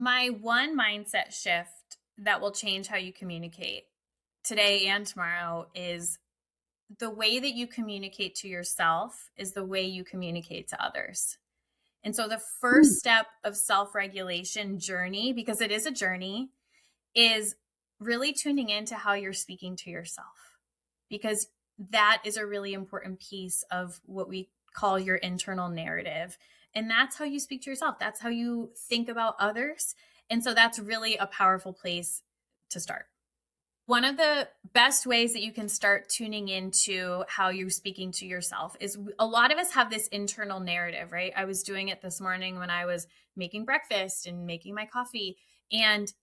My one mindset shift that will change how you communicate today and tomorrow is the way that you communicate to yourself is the way you communicate to others. And so the Hmm, first step of self-regulation journey, because it is a journey, is really tuning into how you're speaking to yourself. Because that is a really important piece of what we call your internal narrative. And that's how you speak to yourself. That's how you think about others. And so that's really a powerful place to start. One of the best ways that you can start tuning into how you're speaking to yourself is a lot of us have this internal narrative, right? I was doing it this morning when I was making breakfast and making my coffee. And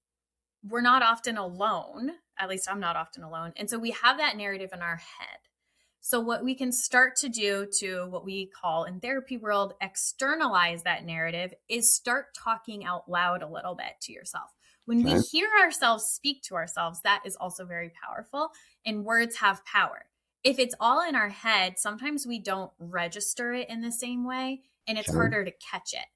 we're not often alone. At least I'm not often alone. And so we have that narrative in our head. So what we can start to do to what we call in therapy world externalize that narrative is start talking out loud a little bit to yourself. When we okay. hear ourselves speak to ourselves, that is also very powerful, and words have power. If it's all in our head, sometimes we don't register it in the same way and it's Sure. harder to catch it.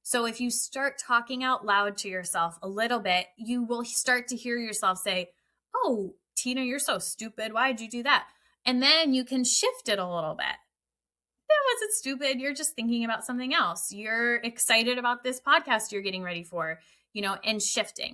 So if you start talking out loud to yourself a little bit, you will start to hear yourself say, "Oh, Tina, you're so stupid. Why'd you do that?" And then you can shift it a little bit. That wasn't stupid. You're just thinking about something else. You're excited about this podcast you're getting ready for, and shifting.